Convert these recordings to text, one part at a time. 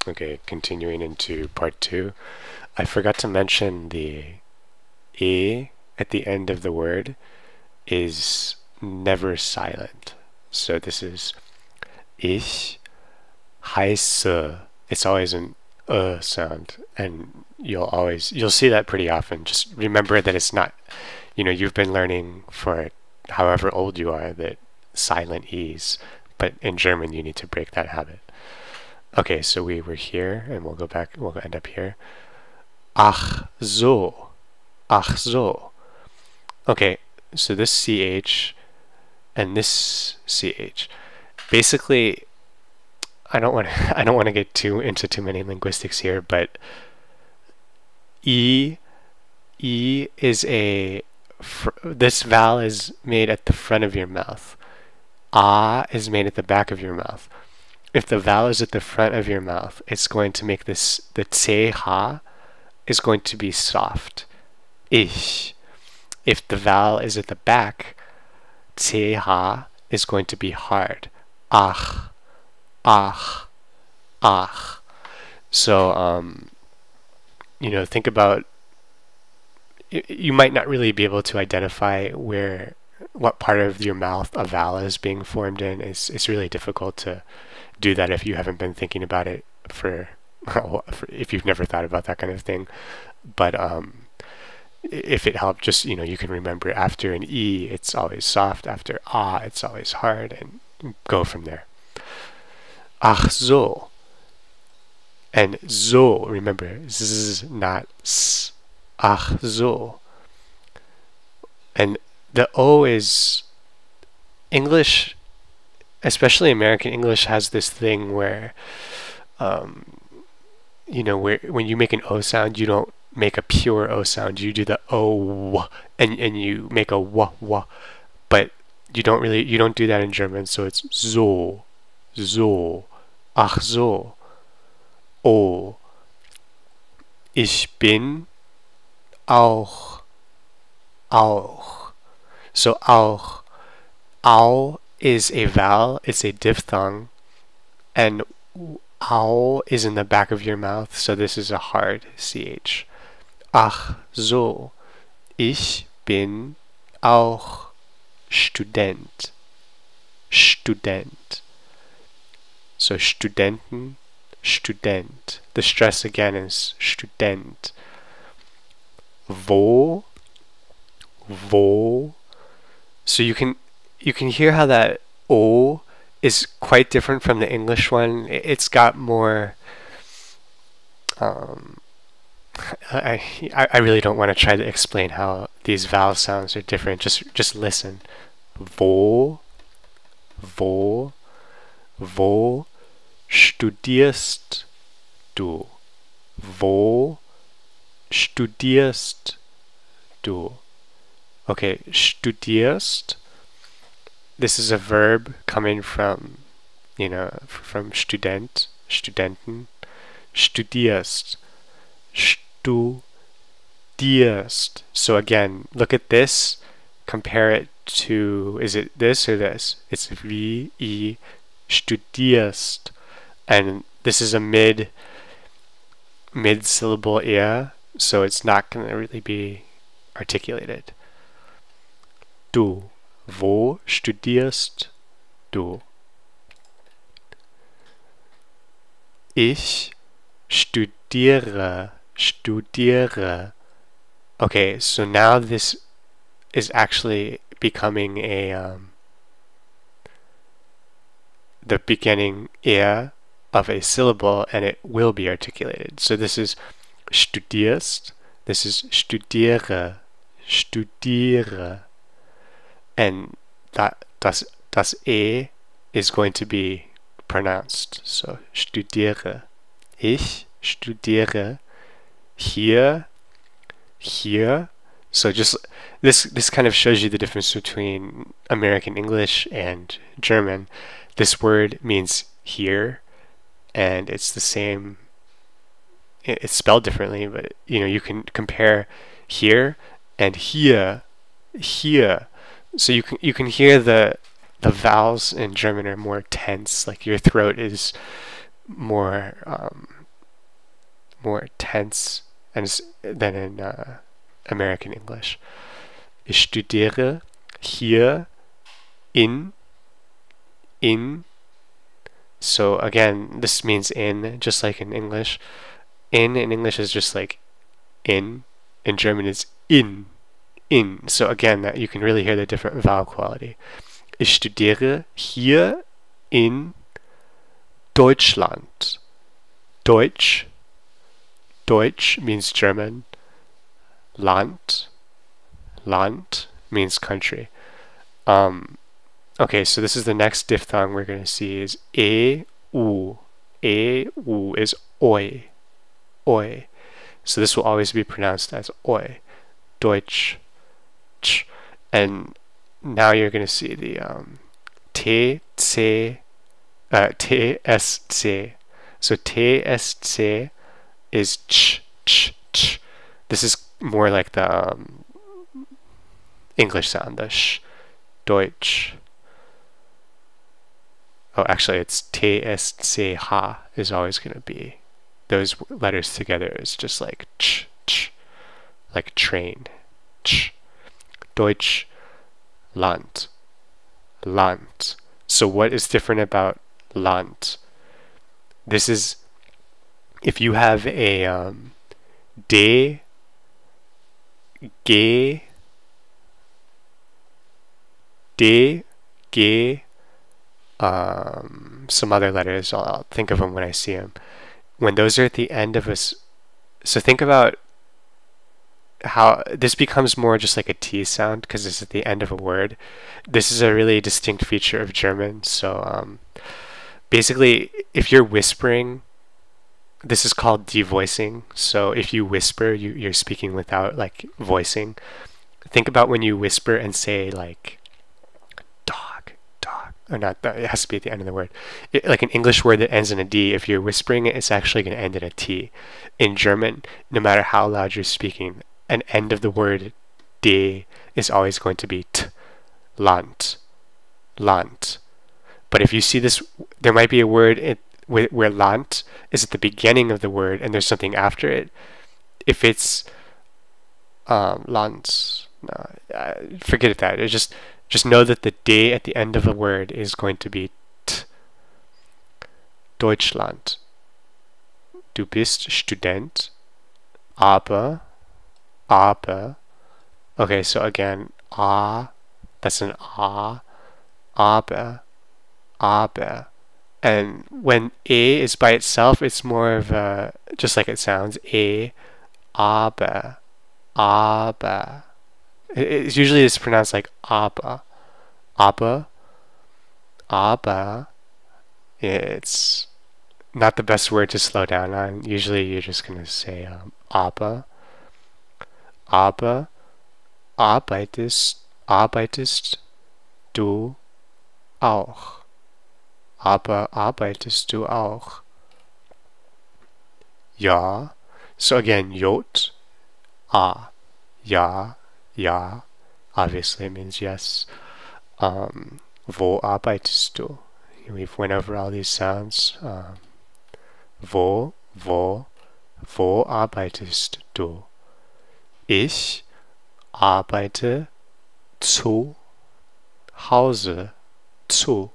Okay, continuing into part two. I forgot to mention the E at the end of the word is never silent. So this is Ich heiße. It's always an sound, and you'll see that pretty often. Just remember that it's not, you've been learning for however old you are that silent E's, but in German you need to break that habit. Okay, so we were here, and we'll go back, we'll end up here. Ach so. Ach so. Okay, so this CH and this CH. Basically, I don't want to get into too many linguistics here, but E is this vowel is made at the front of your mouth. Ah is made at the back of your mouth. If the vowel is at the front of your mouth, it's going to make the ch is going to be soft. Ich. If the vowel is at the back, ch is going to be hard. Ach, ach, ach. So, think about, you might not really be able to identify what part of your mouth a vowel is being formed in. It's really difficult to do that if you haven't been thinking about it if you've never thought about that kind of thing. But if it helped, just you can remember after an E it's always soft, after ah it's always hard, and go from there. Ach so. And so, remember, z, not s. Ach so. And the O is, English, especially American English, has this thing where, when you make an O sound, you don't make a pure O sound. You do the O, and you make a w, but you don't do that in German. So it's so, so, ach so, oh, ich bin auch, auch. So auch, au is a vowel, it's a diphthong, and au is in the back of your mouth, so this is a hard ch. Ach so, ich bin auch Student. Student. So Studenten, Student. The stress again is Student. Wo, wo. So you can hear how that O is quite different from the English one. It's got more. I really don't want to try to explain how these vowel sounds are different. Just listen. Wo, wo, wo studierst du? Wo studierst du? Okay, studierst. This is a verb coming from, from Student, Studenten. Studierst. Studierst. So again, look at this. Compare it to, is it this or this? It's wie, I, studierst. And this is a mid-syllable ear, so it's not going to really be articulated. Du. Wo studierst du? Ich studiere. Studiere. Okay, so now this is actually becoming the beginning ear of a syllable, and it will be articulated. So this is studierst. This is studiere. Studiere. And das E is going to be pronounced. So studiere. Ich studiere hier, here. So just this kind of shows you the difference between American English and German. This word means here, and it's the same. It's spelled differently, but you can compare here and here, here. So you can hear the vowels in German are more tense, like your throat is more more tense than in American English. Ich studiere hier in. So again, this means in, just like in English. In English is just like in. In German is in. So again, that you can really hear the different vowel quality. Ich studiere hier in Deutschland. Deutsch means German. Land means country. Okay, so this is the next diphthong we're going to see is EU. EU is oi. Oi. So this will always be pronounced as oi. Deutsch. Ch. And now you're going to see the TSC. So TSC is ch. This is more like the English sound, the sh. Deutsch. Oh, actually, it's TSCH is always going to be. Those letters together is just like ch, like train. Ch. Deutsch. Land. So what is different about Land? This is, if you have a D, G, some other letters, I'll think of them when I see them. When those are at the end of so think about how this becomes more just like a T sound because it's at the end of a word. This is a really distinct feature of German. So basically, if you're whispering, this is called devoicing. So if you whisper, you're speaking without like voicing. Think about when you whisper and say like dog, or not. It has to be at the end of the word. Like an English word that ends in a D. If you're whispering it, it's actually going to end in a T. In German, no matter how loud you're speaking, an end of the word D is always going to be T. Land. But if you see this, there might be a word where Land is at the beginning of the word and there's something after it. If it's Land, forget that. Just know that the D at the end of a word is going to be T. Deutschland. Du bist Student, aber. Okay, so again, that's an aber. And when A is by itself, it's more of a, just like it sounds, aber. It's usually it's pronounced like aber. It's not the best word to slow down on. Usually you're just going to say aber. Aber arbeitest du auch? Aber arbeitest du auch? Ja. So again, Jod. Ja. Obviously it means yes. Wo arbeitest du? We've went over all these sounds. Wo arbeitest du? Ich arbeite zu Hause. Zu.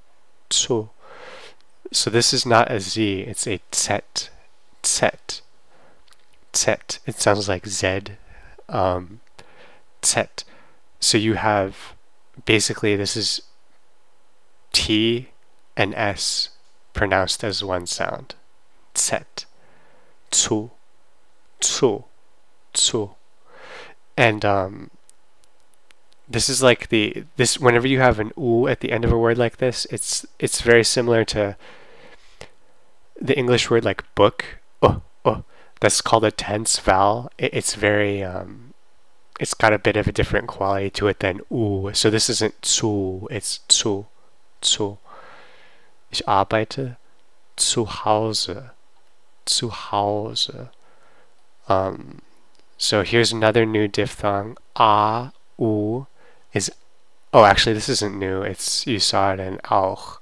So this is not a Z, it's a Z. It sounds like Z. Z. So you have, basically this is T and S pronounced as one sound. Z. Zu. And this is like whenever you have an U at the end of a word like this, it's very similar to the English word like book. That's called a tense vowel. It's very it's got a bit of a different quality to it than U. So this isn't zu, it's zu. Ich arbeite zu Hause. So here's another new diphthong. A, U is, actually this isn't new. You saw it in auch.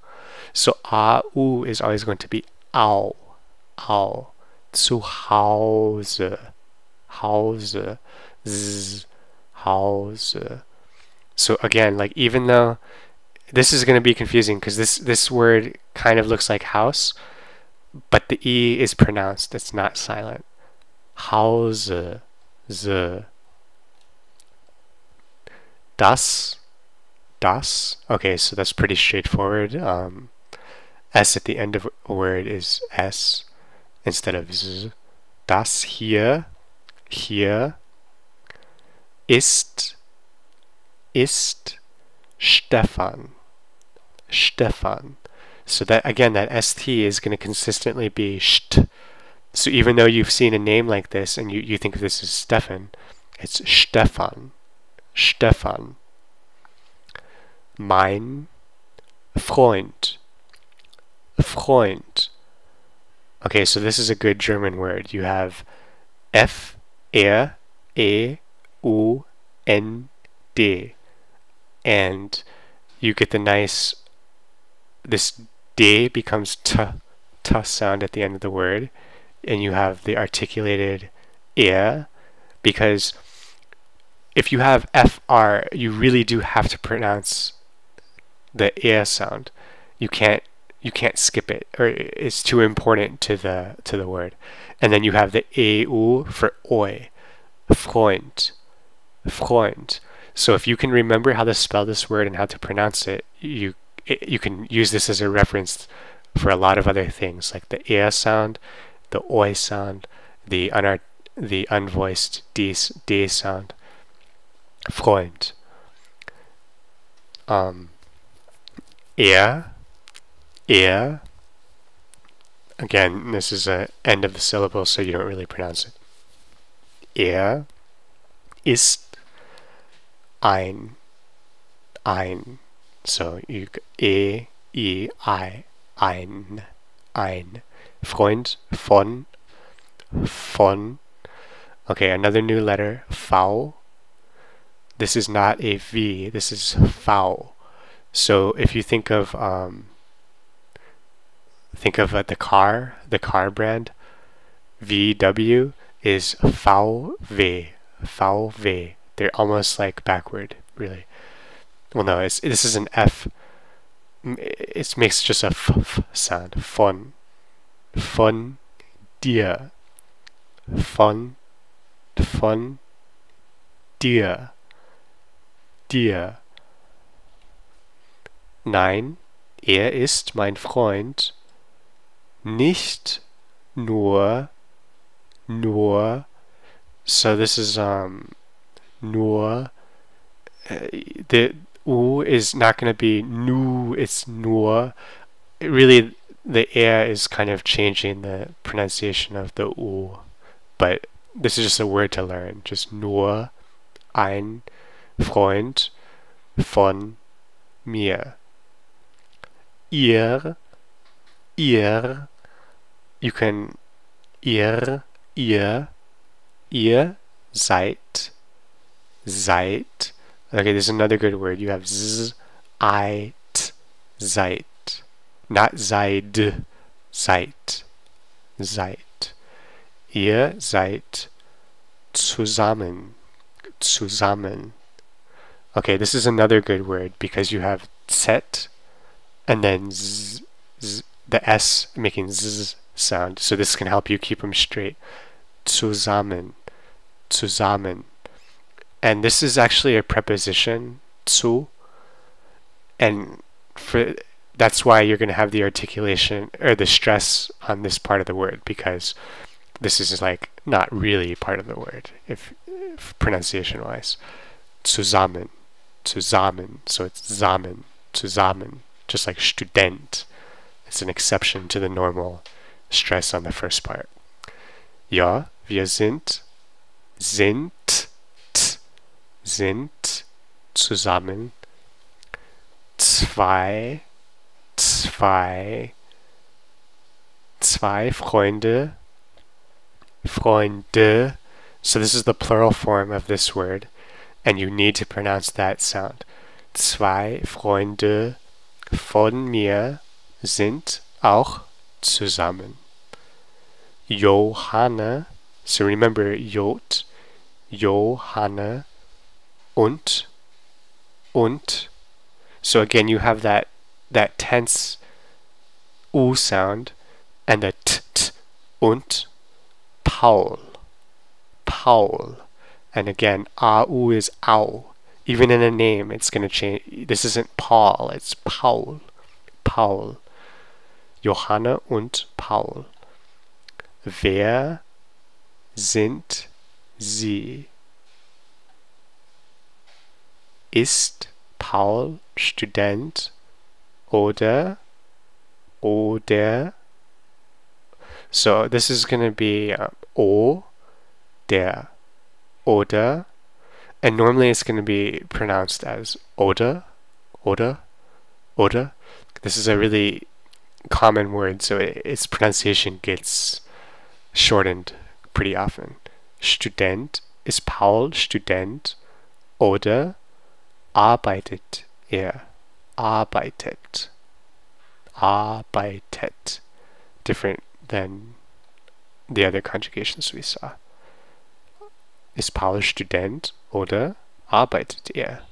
So A, U is always going to be au. Zu Hause. Hause. Z. Hause. So again, like even though this is going to be confusing because this word kind of looks like house, but the E is pronounced. It's not silent. Hause. Z. Das. Das. Okay, so that's pretty straightforward. S at the end of a word is S instead of Z. Das hier. Hier. Ist Stefan. Stefan. So that again, that ST is going to consistently be st. So even though you've seen a name like this and you think this is Stefan, it's Stefan. Stefan. Mein Freund. Freund. Okay, so this is a good German word. You have F, R, E, U, N, D. And you get the nice, this D becomes T sound at the end of the word. And you have the articulated R, because if you have FR, you really do have to pronounce the R sound. You can't skip it, or it's too important to the word. And then you have the EU for oi, Freund, Freund. So if you can remember how to spell this word and how to pronounce it, you can use this as a reference for a lot of other things, like the R sound, the oi sound, the unvoiced D sound. Freund. Er. Again, this is a end of the syllable, so you don't really pronounce it. Er ist ein. So you I, ein. Freund, von. Okay, another new letter, V. This is not a V, this is V. So if you think of the car brand, VW is VW. VW. They're almost like backward, really. Well, no, this is an F. It makes just a f sound. Von dir. Von dir. Dir. Nein, er ist mein Freund. Nicht nur. So this is nur. The U is not going to be nu, it's nur. Really, the er is kind of changing the pronunciation of the U. But this is just a word to learn. Just nur ein Freund von mir. Ihr. You can ihr seid. Okay, this is another good word. You have z, I, t, seid. Not seid, seid. Ihr seid zusammen. Okay, this is another good word because you have set and then z, the S making z sound. So this can help you keep them straight. Zusammen. And this is actually a preposition, zu, and that's why you're going to have the articulation or the stress on this part of the word, because this is like not really part of the word if pronunciation wise. Zusammen. So it's zusammen, just like Student. It's an exception to the normal stress on the first part. Ja, wir sind zusammen zwei Freunde. So this is the plural form of this word, and you need to pronounce that sound. Zwei Freunde von mir sind auch zusammen. Johanna. So remember Jod, Johanna, und. So again, you have that tense U sound and the t, und, Paul, Paul. And again, au is au. Even in a name, it's going to change. This isn't Paul, it's Paul, Paul. Johanna und Paul. Wer sind sie? Ist Paul Student oder so this is going to be o, der, oder, and normally it's going to be pronounced as oder. This is a really common word, so its pronunciation gets shortened pretty often. Student, ist Paul Student oder arbeitet er? Arbeitet. Different than the other conjugations we saw. Ist Paul Student oder arbeitet er?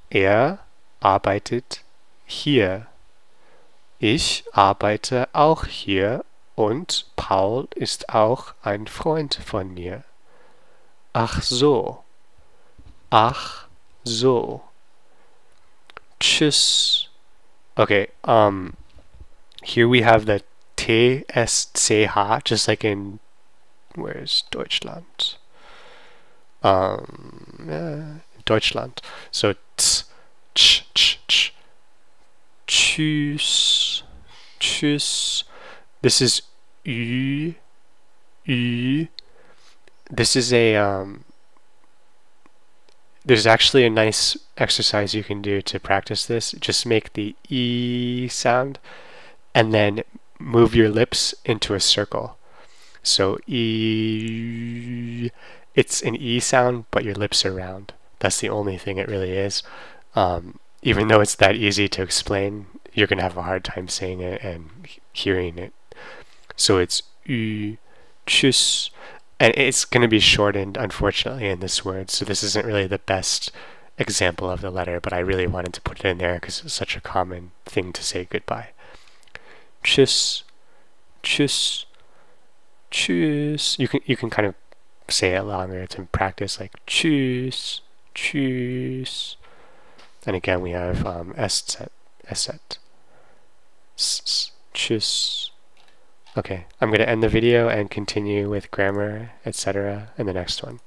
Er arbeitet hier. Ich arbeite auch hier und Paul ist auch ein Freund von mir. Ach so. Ach so. Tschüss. Okay, here we have the TSCH, just like in, where's Deutschland? Deutschland. So t, ch. Tschüss. Tschüss. This is ü. This is a, there's actually a nice exercise you can do to practice this. Just make the E sound and then move your lips into a circle. So E, it's an E sound, but your lips are round. That's the only thing it really is. Even though it's that easy to explain, you're going to have a hard time saying it and hearing it. So it's Ü, tschüss. And it's going to be shortened, unfortunately, in this word, so this isn't really the best example of the letter, but I really wanted to put it in there because it's such a common thing to say goodbye. Tschüss, tschüss, tschüss. You can kind of say it longer to practice, like tschüss, tschüss. And again, we have Esset, tschüss. Okay, I'm going to end the video and continue with grammar, etc. in the next one.